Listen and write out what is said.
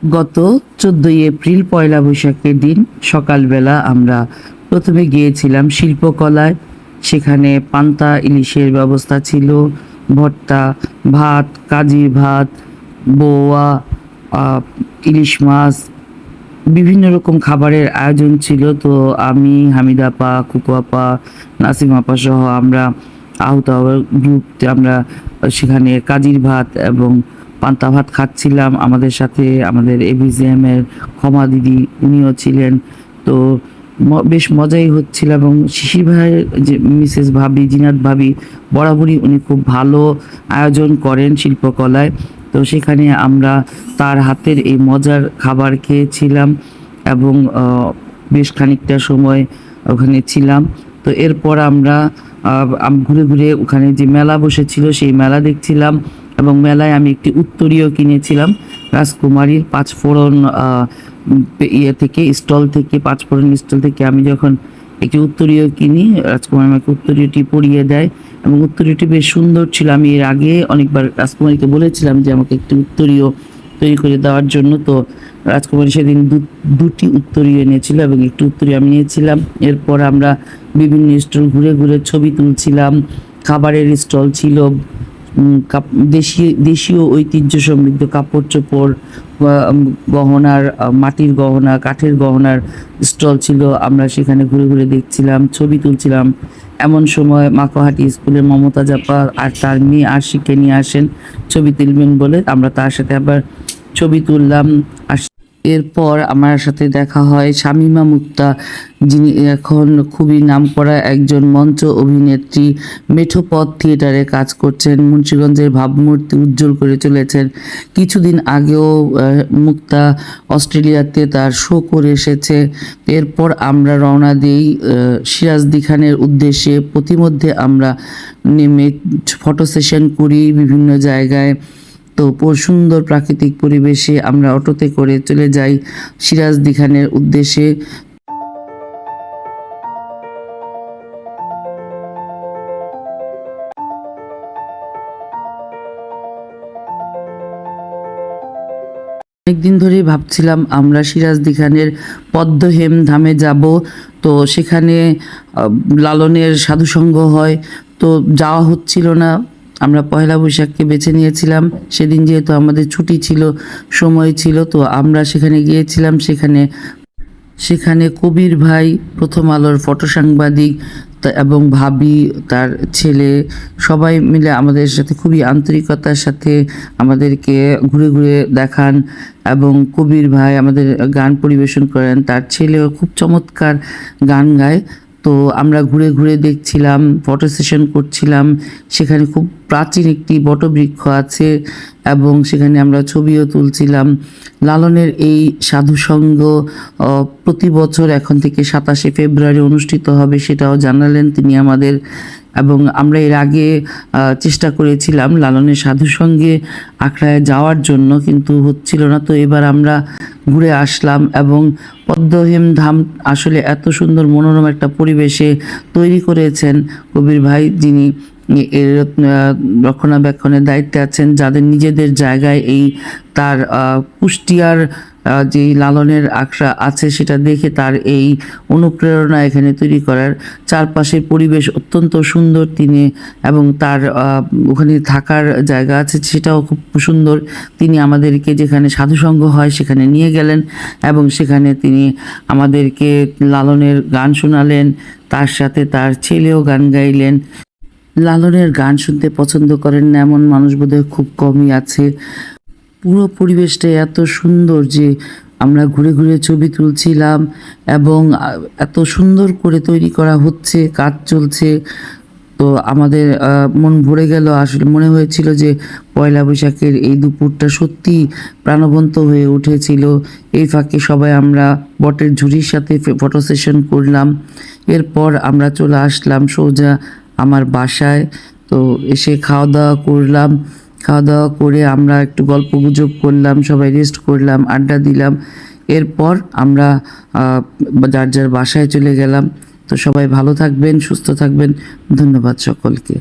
গত 14 এপ্রিল পয়লা বৈশাখের দিন সকালবেলা আমরা প্রথমে গিয়েছিলাম শিল্পকলায়। সেখানে পান্তা ইলিশের ব্যবস্থা ছিল, ভর্তা, ভাত, কাজি ভাত, বোয়া, ইলিশ মাছ, বিভিন্ন রকম খাবারের আয়োজন ছিল। তো আমি, হামিদা আপা, কুকু আপা, নাসিম আপা সহ আমরা আহত গ্রুপ আমরা সেখানে কাজির ভাত এবং পান্তা ভাত খাচ্ছিলাম। আমাদের সাথে আমাদের এবিজিএম এর ক্ষমা দিদি উনিও ছিলেন। তো বেশ মজাই হচ্ছিল। এবং শিশির ভাইয়ের যে মিসেস ভাবি, জিনাত ভাবি, বরাবরই উনি খুব ভালো আয়োজন করেন শিল্পকলায়। তো সেখানে আমরা তার হাতের এই মজার খাবার খেয়েছিলাম এবং বেশ খানিকটা সময় ওখানে ছিলাম। তো এরপর আমরা ঘুরে ঘুরে ওখানে যে মেলা বসেছিল সেই মেলা দেখছিলাম এবং মেলায় আমি একটি উত্তরীয় কিনেছিলাম রাজকুমারীর পাঁচফোড়ন স্টল থেকে। পাঁচফোড়ন স্টল থেকে আমি যখন একটি উত্তরীয় কিনি, রাজকুমারী আমাকে উত্তরীয়টি পরিয়ে দেয় এবং উত্তরীয়টি বেশ সুন্দর ছিল। আমি এর আগে অনেকবার রাজকুমারীকে বলেছিলাম যে আমাকে একটি উত্তরীয় তৈরি করে দেওয়ার জন্য। তো রাজকুমারী সেদিন দুটি উত্তরীয় এনেছিল এবং একটি উত্তরীয় আমি নিয়েছিলাম। এরপর আমরা বিভিন্ন স্টল ঘুরে ঘুরে ছবি তুলছিলাম। খাবারের স্টল ছিল, দেশীয় ঐতিহ্য সমৃদ্ধ কাপড় চোপড়, গহনার, মাটির গহনা, কাঠের গহনার স্টল ছিল। আমরা সেখানে ঘুরে ঘুরে দেখছিলাম, ছবি তুলছিলাম। এমন সময় মাকোহাটি স্কুলের মমতা জাপা আর তার মেয়ে আশিককে নিয়ে আসেন ছবি তুলবেন বলে। আমরা তার সাথে আবার ছবি তুললাম। এরপর আমার সাথে দেখা হয় শামীমা মুক্তা, যিনি এখন খুবই নামকরা একজন মঞ্চ অভিনেত্রী। মেঠোপথ থিয়েটারে কাজ করছেন, মুন্সিগঞ্জের ভাবমূর্তি উজ্জ্বল করে চলেছেন। কিছুদিন আগেও মুক্তা অস্ট্রেলিয়াতে তার শো করে এসেছে। এরপর আমরা রওনা দিই সিরাজদি খানের উদ্দেশ্যে। প্রতিমধ্যে আমরা নেমে ফটো সেশন করি বিভিন্ন জায়গায়। তো সুন্দর প্রাকৃতিক পরিবেশে আমরা অটোতে করে চলে যাই সিরাজদি খানের উদ্দেশ্যে। অনেকদিন ধরেই ভাবছিলাম আমরা সিরাজদি খানের পদ্মহেম ধামে যাব। তো সেখানে লালনের সাধুসঙ্গ হয়, তো যাওয়া হচ্ছিল না। আমরা পয়লা বৈশাখকে বেছে নিয়েছিলাম, সেদিন যেহেতু আমাদের ছুটি ছিল, সময় ছিল। তো আমরা সেখানে গিয়েছিলাম। সেখানে কবির ভাই, প্রথম আলোর ফটো সাংবাদিক এবং ভাবি, তার ছেলে, সবাই মিলে আমাদের সাথে খুবই আন্তরিকতার সাথে আমাদেরকে ঘুরে ঘুরে দেখান। এবং কবির ভাই আমাদের গান পরিবেশন করেন, তার ছেলেও খুব চমৎকার গান গায়। তো আমরা ঘুরে ঘুরে দেখছিলাম, ফটো সেশন করছিলাম। সেখানে খুব প্রাচীন একটি বটবৃক্ষ আছে এবং সেখানে আমরা ছবিও তুলছিলাম। লালনের এই সাধুসঙ্গ প্রতি বছর এখন থেকে 27শে ফেব্রুয়ারি অনুষ্ঠিত হবে, সেটাও জানালেন তিনি আমাদের। এবং আমরা এর আগে চেষ্টা করেছিলাম লালনের সাধুসঙ্গে আখড়ায় যাওয়ার জন্য, কিন্তু হচ্ছিল না। তো এবার আমরা ঘুরে আসলাম এবং পদ্মহেম ধাম আসলে এত সুন্দর মনোরম একটা পরিবেশে তৈরি করেছেন কবির ভাই, যিনি এর রক্ষণাবেক্ষণের দায়িত্বে আছেন, যাদের নিজেদের জায়গায় এই তার কুষ্টিয়ার যে লালনের আখড়া আছে সেটা দেখে তার এই অনুপ্রেরণা এখানে তৈরি করার। চারপাশের পরিবেশ অত্যন্ত সুন্দর তিনি, এবং তার ওখানে থাকার জায়গা আছে সেটাও খুব সুন্দর। তিনি আমাদেরকে যেখানে সাধুসঙ্গ হয় সেখানে নিয়ে গেলেন এবং সেখানে তিনি আমাদেরকে লালনের গান শোনালেন, তার সাথে তার ছেলেও গান গাইলেন। লালনের গান শুনতে পছন্দ করেন না এমন মানুষ বোধহয় খুব কমই আছে। পুরো পরিবেশটা এত সুন্দর যে আমরা ঘুরে ঘুরে ছবি তুলছিলাম এবং এত সুন্দর করে তৈরি করা হচ্ছে, কাজ চলছে। তো আমাদের মন ভরে গেল। আসলে মনে হয়েছিল যে পয়লা বৈশাখের এই দুপুরটা সত্যি প্রাণবন্ত হয়ে উঠেছিল। এই ফাঁকে সবাই আমরা বটের ঝুড়ির সাথে ফটো সেশন করলাম। এরপর আমরা চলে আসলাম সোজা আমার বাসায়। তো এসে খাওয়া দাওয়া করলাম। খাওয়া দাওয়া করে আমরা একটু গল্প গুজব করলাম, সবাই রেস্ট করলাম, আড্ডা দিলাম। এরপর আমরা যার যার বাসায় চলে গেলাম। তো সবাই ভালো থাকবেন, সুস্থ থাকবেন। ধন্যবাদ সকলকে।